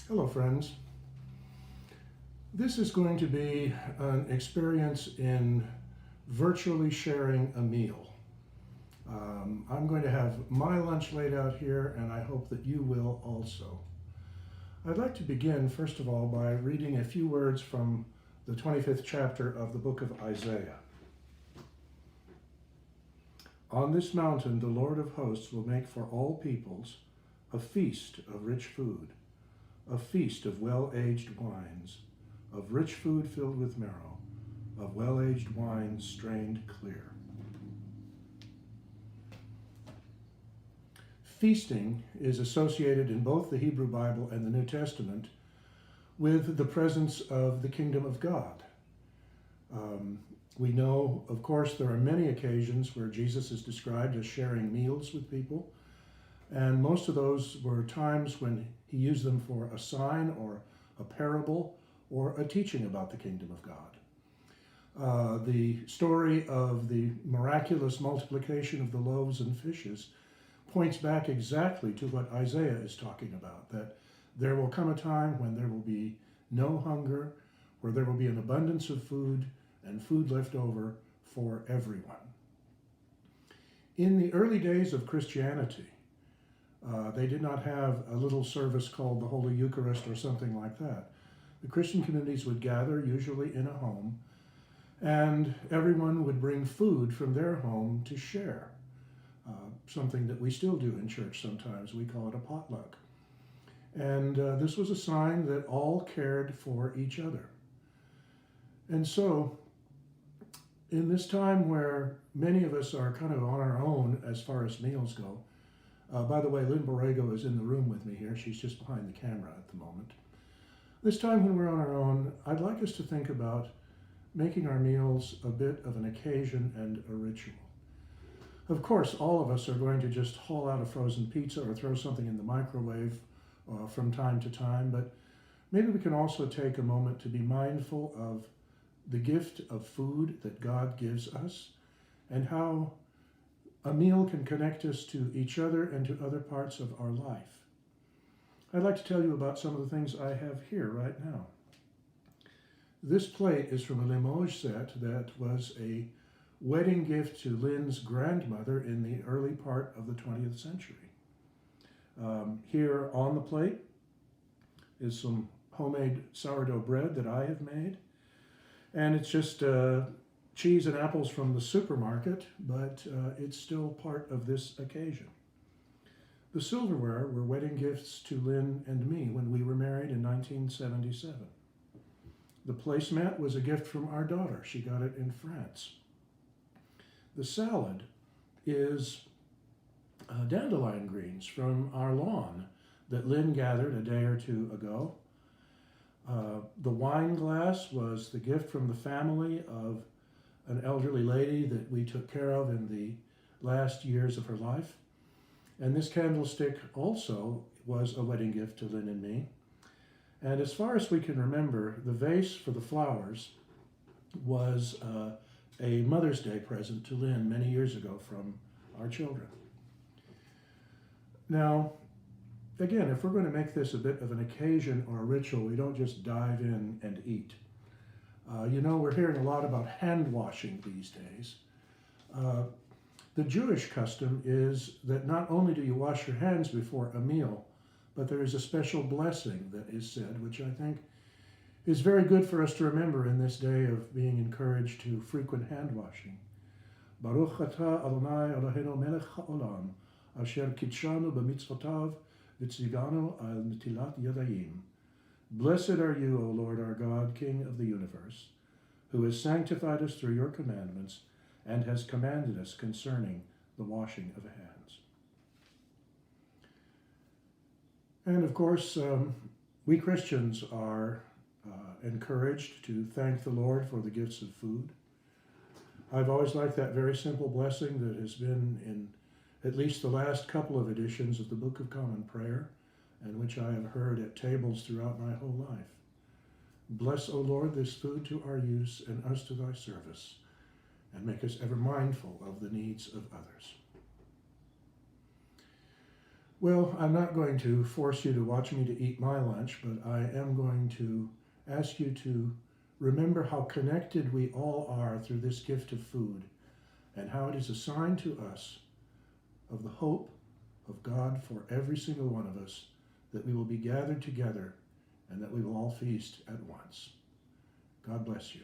Hello, friends. This is going to be an experience in virtually sharing a meal. I'm going to have my lunch laid out here, and I hope that you will also. I'd like to begin, first of all, by reading a few words from the 25th chapter of the book of Isaiah. On this mountain, the Lord of hosts will make for all peoples a feast of rich food, a feast of well-aged wines, of rich food filled with marrow, of well-aged wines strained clear. Feasting is associated in both the Hebrew Bible and the New Testament with the presence of the kingdom of God. We know, of course, there are many occasions where Jesus is described as sharing meals with people, and most of those were times when he used them for a sign or a parable or a teaching about the kingdom of God. The story of the miraculous multiplication of the loaves and fishes points back exactly to what Isaiah is talking about, that there will come a time when there will be no hunger, where there will be an abundance of food and food left over for everyone. In the early days of Christianity, they did not have a little service called the Holy Eucharist or something like that. The Christian communities would gather, usually in a home, and everyone would bring food from their home to share. Something that we still do in church sometimes. We call it a potluck. And this was a sign that all cared for each other. And so, in this time where many of us are kind of on our own as far as meals go, by the way, Lynn Borrego is in the room with me here. She's just behind the camera at the moment. This time when we're on our own, I'd like us to think about making our meals a bit of an occasion and a ritual. Of course, all of us are going to just haul out a frozen pizza or throw something in the microwave from time to time, but maybe we can also take a moment to be mindful of the gift of food that God gives us and how a meal can connect us to each other and to other parts of our life. I'd like to tell you about some of the things I have here right now. This plate is from a Limoges set that was a wedding gift to Lynn's grandmother in the early part of the 20th century. Here on the plate is some homemade sourdough bread that I have made. And it's just cheese and apples from the supermarket, but it's still part of this occasion. The silverware were wedding gifts to Lynn and me when we were married in 1977. The placemat was a gift from our daughter. She got it in France. The salad is dandelion greens from our lawn that Lynn gathered a day or two ago. The wine glass was the gift from the family of an elderly lady that we took care of in the last years of her life. And this candlestick also was a wedding gift to Lynn and me. And as far as we can remember, the vase for the flowers was a Mother's Day present to Lynn many years ago from our children. Now, again, if we're going to make this a bit of an occasion or a ritual, we don't just dive in and eat. We're hearing a lot about hand washing these days. The Jewish custom is that not only do you wash your hands before a meal, but there is a special blessing that is said, which I think is very good for us to remember in this day of being encouraged to frequent hand washing. Baruch atah Adonai Eloheinu melech haolam, asher kitshanu b'mitzvotav v'tzivanu al netilat yadayim. Blessed are you, O Lord our God, King of the universe, who has sanctified us through your commandments and has commanded us concerning the washing of hands. And of course, we Christians are encouraged to thank the Lord for the gifts of food. I've always liked that very simple blessing that has been in at least the last couple of editions of the Book of Common Prayer, and which I have heard at tables throughout my whole life. Bless, O Lord, this food to our use and us to thy service, and make us ever mindful of the needs of others. Well, I'm not going to force you to watch me to eat my lunch, but I am going to ask you to remember how connected we all are through this gift of food and how it is a sign to us of the hope of God for every single one of us, that we will be gathered together and that we will all feast at once. God bless you.